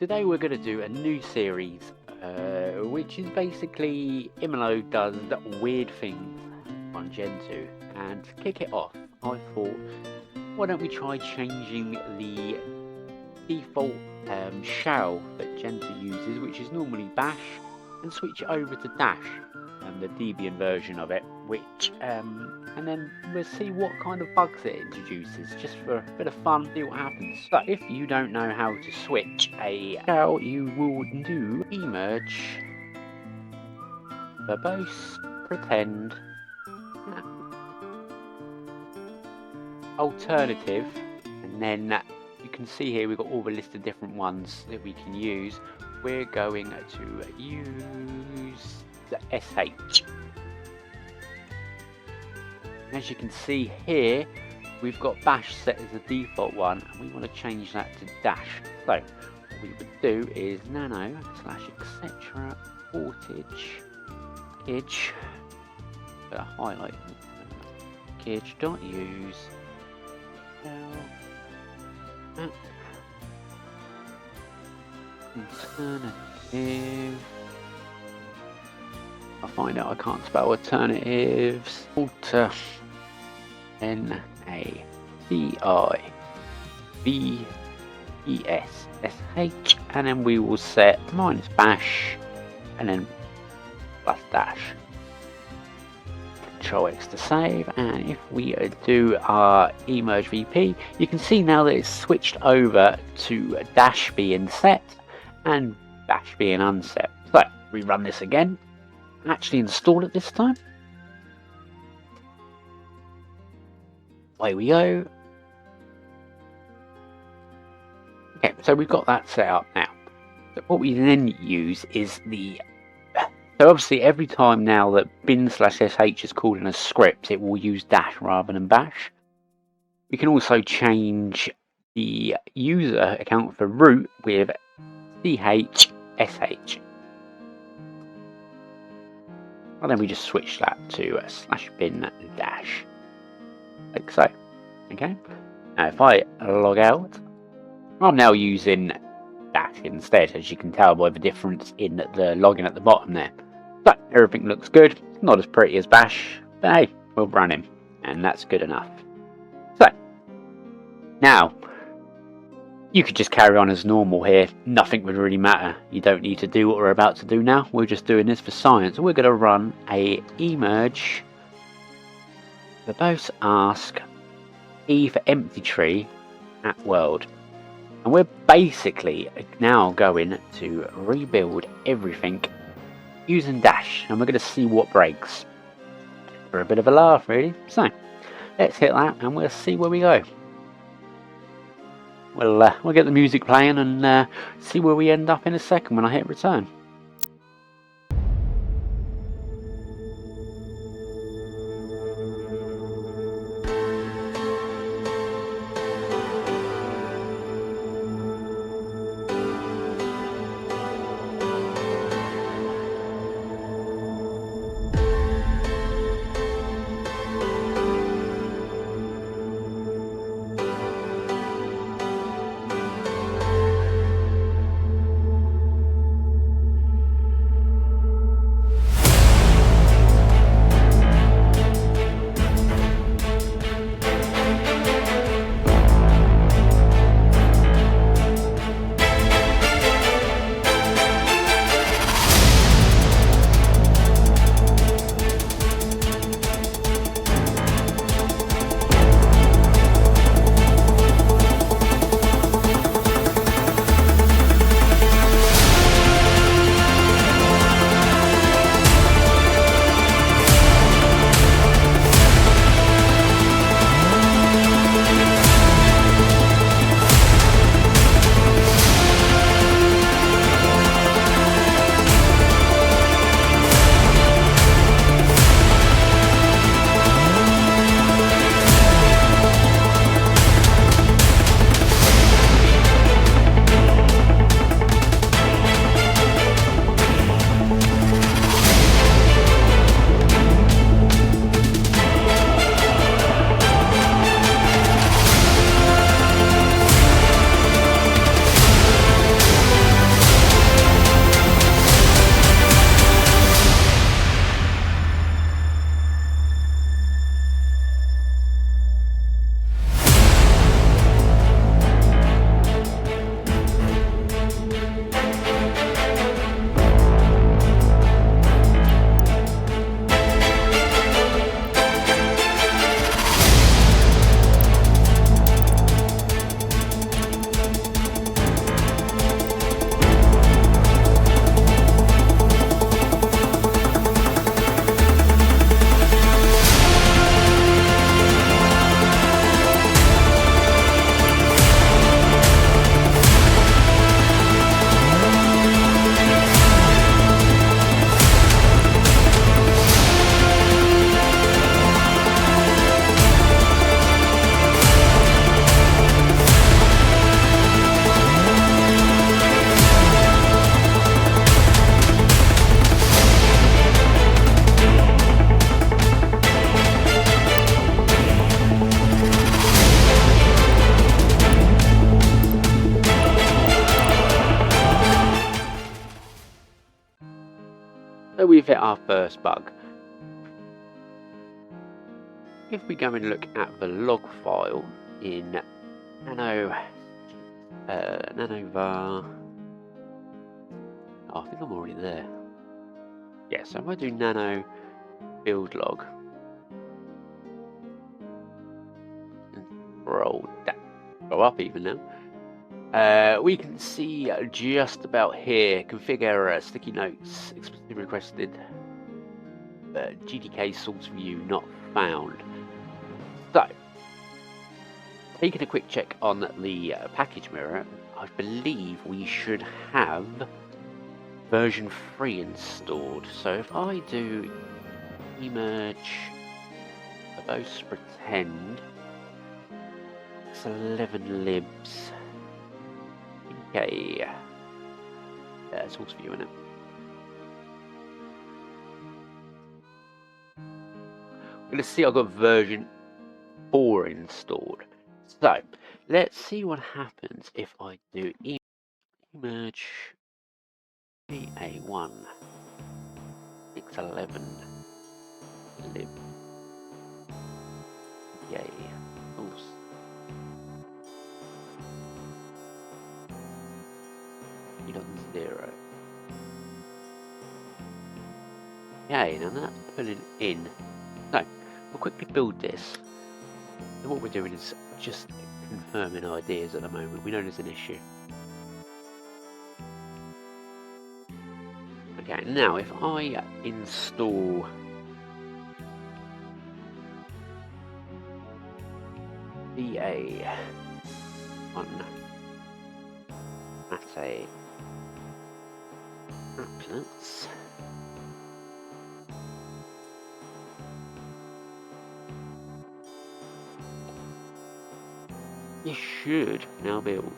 Today we're going to do a new series, which is basically Immolo does weird things on Gentoo. And to kick it off, I thought, why don't we try changing the default shell that Gentoo uses, which is normally bash, and switch it over to dash, the Debian version of it, which and then we'll see what kind of bugs it introduces, just for a bit of fun, see what happens. So if you don't know how to switch a shell, you will do emerge, verbose, pretend, alternative, and then you can see here we've got all the list of different ones that we can use. We're going to use the SH. As you can see here, we've got bash set as the default one, and we want to change that to dash. So what we would do is nano / etc portage kidge, highlight kidge.use alternative. I find out I can't spell alternatives. Alter NAVIVESSH, and then we will set minus bash and then plus dash. Control X to save, and if we do our emerge VP, you can see now that it's switched over to dash being set and bash being unset. So we run this again. Actually install it this time. Away we go. Okay, so we've got that set up now. So what we then use is so obviously every time now that bin/sh is called in a script, it will use dash rather than bash. We can also change the user account for root with chsh. And then we just switch that to /bin dash, like so. Okay. Now if I log out, I'm now using dash instead, as you can tell by the difference in the login at the bottom there. So everything looks good. It's not as pretty as bash, but hey, we'll run him, and that's good enough. So now you could just carry on as normal here. Nothing would really matter. You don't need to do what we're about to do now. We're just doing this for science. We're going to run a emerge verbose ask e for empty tree at world. And we're basically now going to rebuild everything using dash. And we're going to see what breaks. For a bit of a laugh, really. So let's hit that and we'll see where we go. We'll get the music playing and see where we end up in a second when I hit return. So we've hit our first bug. If we go and look at the log file in nanovar, I think I'm already there. Yeah, so if I do nano build log and roll that, go up even now, we can see just about here, configure sticky notes, explicitly requested, GTK source view not found. So, taking a quick check on the package mirror, I believe we should have version 3 installed. So if I do emerge verbose pretend, it's 11 libs. Okay, source view in it. We're going to see I've got version 4 installed. So let's see what happens if I do emerge VA1 611 lib. Yay. Oops. .0. Yay, now that's pulling in. So we'll quickly build this. And what we're doing is just confirming ideas at the moment. We know there's an issue. Okay, now if I install VA on Mate applets, this should now build.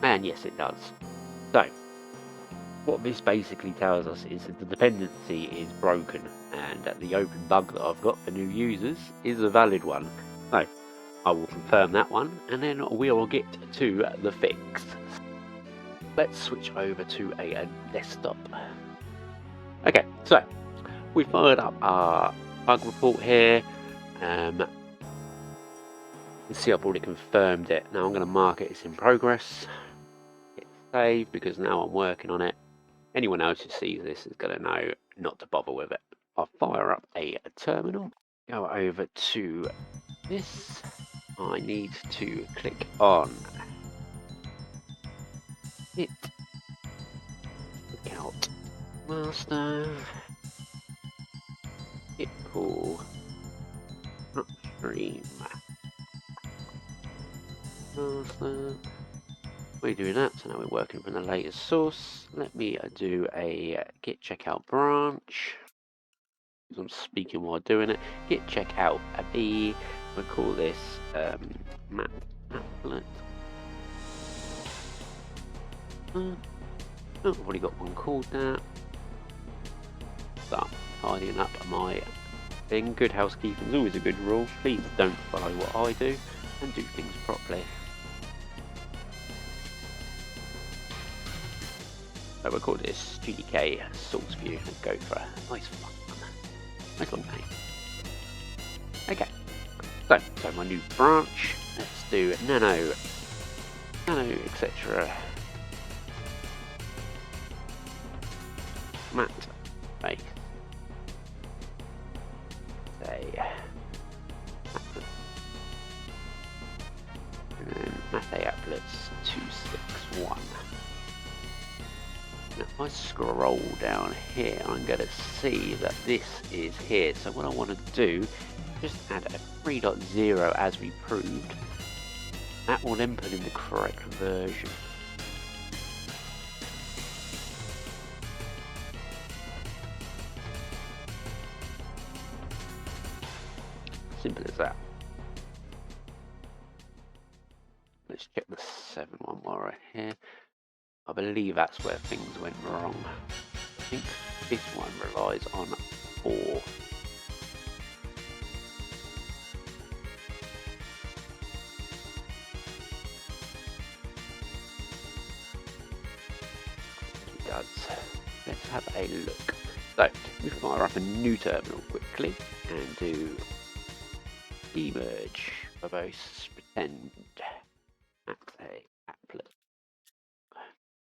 And yes, it does. So, what this basically tells us is that the dependency is broken and that the open bug that I've got for new users is a valid one. So, I will confirm that one and then we'll get to the fix. Let's switch over to a desktop. Okay, so we fired up our bug report here. You can see I've already confirmed it. Now I'm going to mark it as in progress. Hit save because now I'm working on it. Anyone else who sees this is going to know not to bother with it. I'll fire up a terminal. Go over to this. I need to click on it. Out master. Hit pull upstream. Master. We're doing that, so now we're working from the latest source. Let me do a git checkout branch. I'm speaking while doing it. Git checkout a B. We'll call this applet. Oh, I've already got one called that. Start tidying up my thing. Good housekeeping is always a good rule. Please don't follow what I do and do things properly. So we'll call this GDK source view and go for a nice fun one. Nice long name. Okay. So my new branch. Let's do nano, etc. Mat base. Say and then Mate applets 261. Now if I scroll down here, I'm going to see that this is here. So what I want to do, just add a 3.0 as we proved. That will then put in the correct version. Simple as that. Let's check the 7 one while we're here. I believe that's where things went wrong. I think this one relies on 4. does. Let's have a look. So we fire up a new terminal quickly and do emerge verbose pretend at a applet.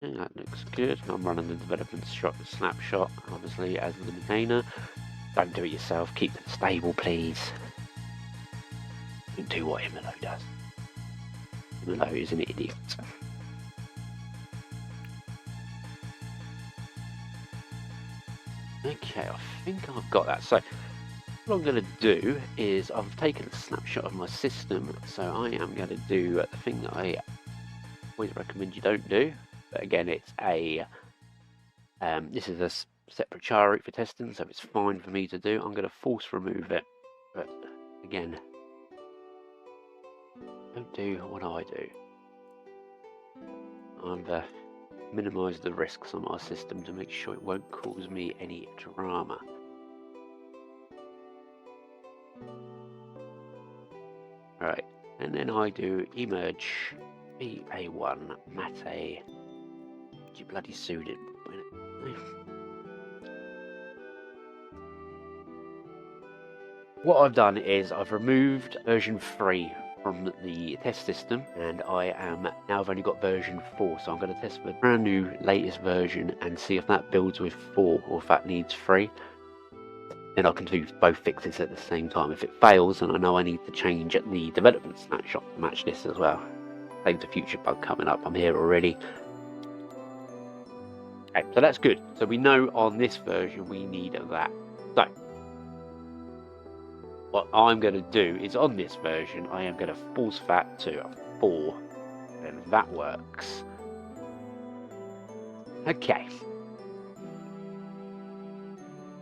And that looks good. I'm running the development snapshot, obviously, as the maintainer. Don't do it yourself. Keep them stable, please. Don't do what Immolo does. Immolo is an idiot. Okay, I think I've got that. So what I'm going to do is I've taken a snapshot of my system. So I am going to do the thing that I always recommend you don't do. But again, it's a this is a separate char route for testing, so it's fine for me to do. I'm going to force remove it, but again, don't do what I do. I've minimised the risks on my system to make sure it won't cause me any drama. Right, and then I do emerge BA1 mate. You bloody sued it. What I've done is I've removed version 3 from the test system, and I've only got version 4, so I'm going to test the brand new latest version and see if that builds with 4 or if that needs 3. Then I can do both fixes at the same time. If it fails, then I know I need to change the development snapshot to match this as well. Save the future bug coming up. I'm here already. Okay, so that's good. So we know on this version we need that. So what I'm going to do is on this version I am going to force that to 4, and that works. Okay.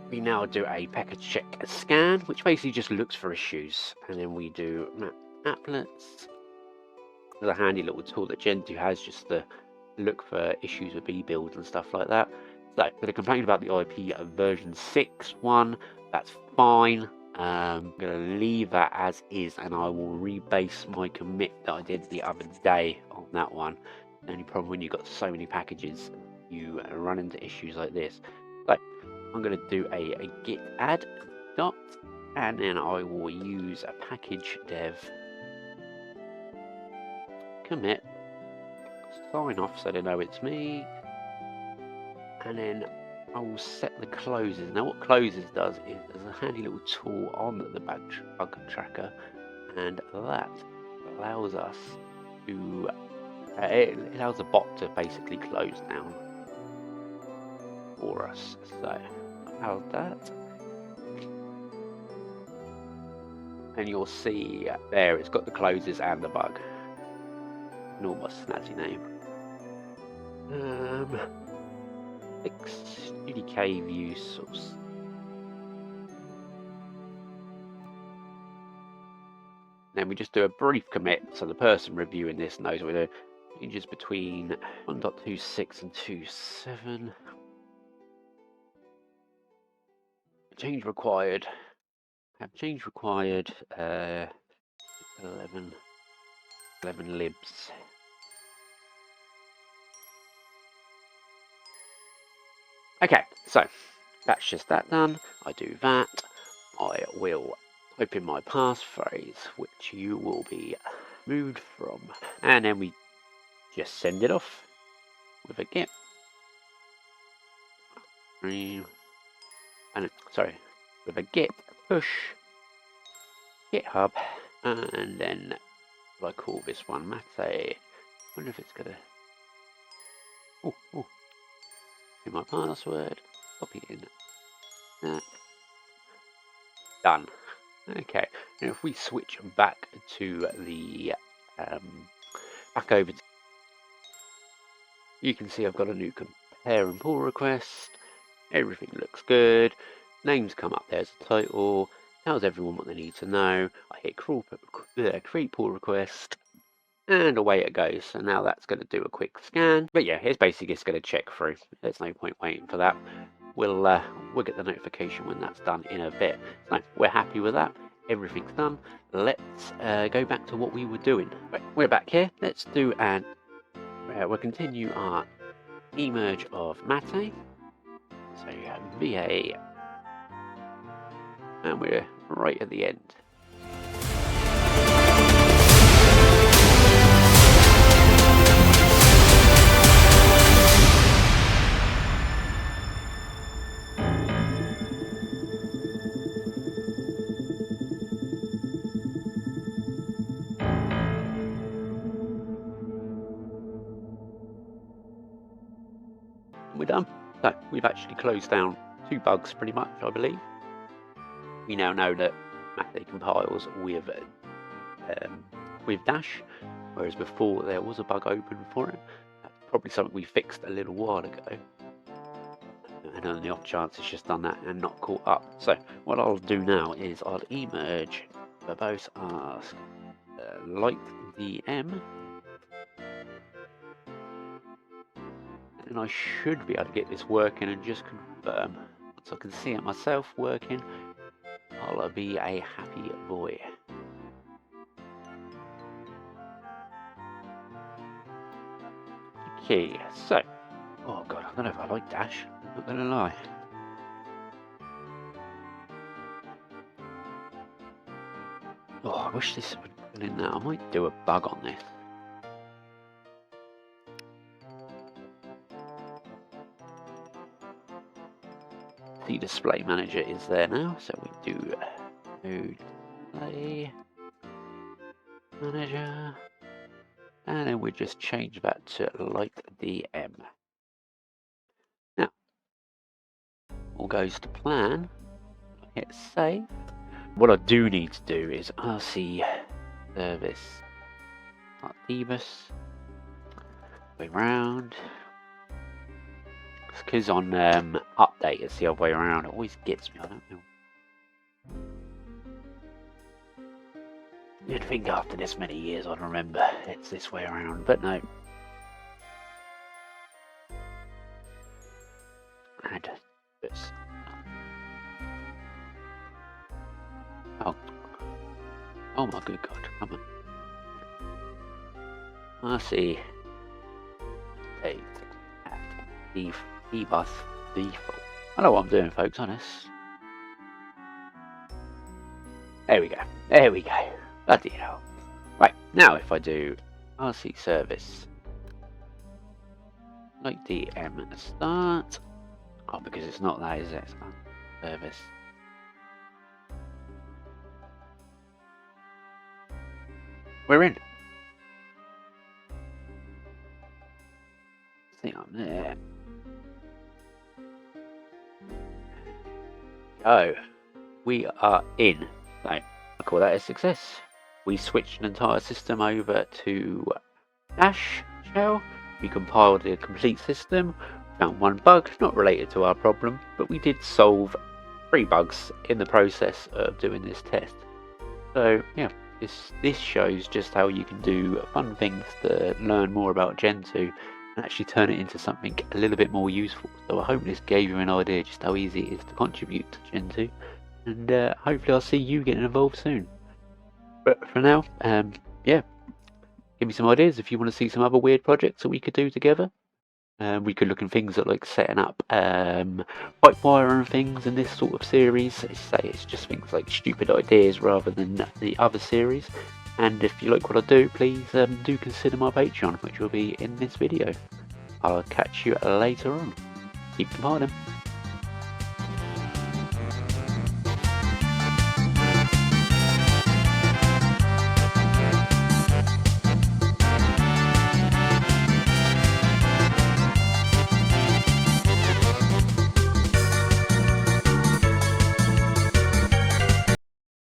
We now do a package check scan, which basically just looks for issues, and then we do map applets. There's a handy little tool that Gentoo has just to look for issues with B-builds and stuff like that. So, for the complaint about the IP version 6 one, that's fine. I'm going to leave that as is, and I will rebase my commit that I did the other day on that one. The only problem when you've got so many packages, you run into issues like this. So I'm going to do a git add dot, and then I will use a package dev commit, sign off so they know it's me, and then I will set the closes. Now what closes does is there's a handy little tool on the bug tracker, and that allows us to it allows the bot to basically close down for us. So allow that, and you'll see there it's got the closes and the bug. Enormous snazzy name. UDK view source. Then we just do a brief commit so the person reviewing this knows what we're doing. Changes between 1.26 and 2.7. Change required. Have change required. 11 libs. Okay, so that's just that done. I do that. I will type in my passphrase, which you will be moved from, and then we just send it off with a git. With a git push GitHub, and then what I call this one, Mate. I wonder if it's gonna. In my password, copy in that. Done. Okay, and if we switch back to the back over to, you can see I've got a new compare and pull request. Everything looks good. Names come up there as a title. Tells everyone what they need to know. I hit create pull request, and away it goes. So now that's going to do a quick scan. But yeah, it's basically just going to check through. There's no point waiting for that. We'll get the notification when that's done in a bit. So we're happy with that. Everything's done. Let's go back to what we were doing. Right, we're back here. Let's do we'll continue our emerge of Mate. So VA, and we're right at the end. We're done. So we've actually closed down 2 bugs pretty much, I believe. We now know that Mate compiles with Dash, whereas before there was a bug open for it. That's probably something we fixed a little while ago. And on the off chance it's just done that and not caught up. So what I'll do now is I'll emerge verbose ask light DM. And I should be able to get this working and just confirm. Once I can see it myself working, I'll be a happy boy. Okay, so, oh god, I don't know if I like Dash, I'm not gonna lie. Oh, I wish this would have been in there. I might do a bug on this. The display manager is there now, so we do node display manager, and then we just change that to light DM. Now, all goes to plan. Hit save. What I do need to do is RC service dbus way round. Because on update it's the other way around, it always gets me, I don't know. You'd think after this many years I'd remember it's this way around, but no. Add this. Oh my good god, come on. RC take dbus default. I know what I'm doing, folks, on this. There we go. There we go. Bloody hell. Right, now if I do RC service like DM start. Oh, because it's not that, is it? It's not service. We're in. See, I'm there. Oh, we are in. So I call that a success. We switched an entire system over to Dash shell. We compiled the complete system. Found 1 bug, not related to our problem, but we did solve 3 bugs in the process of doing this test. So yeah, this shows just how you can do fun things to learn more about Gentoo and actually turn it into something a little bit more useful. So I hope this gave you an idea just how easy it is to contribute to Gentoo, and hopefully I'll see you getting involved soon. But for now, yeah, give me some ideas if you want to see some other weird projects that we could do together. We could look at things like setting up pipe wire and things in this sort of series. It's just things like stupid ideas rather than the other series. And if you like what I do, please do consider my Patreon, which will be in this video. I'll catch you later on. Keep compiling.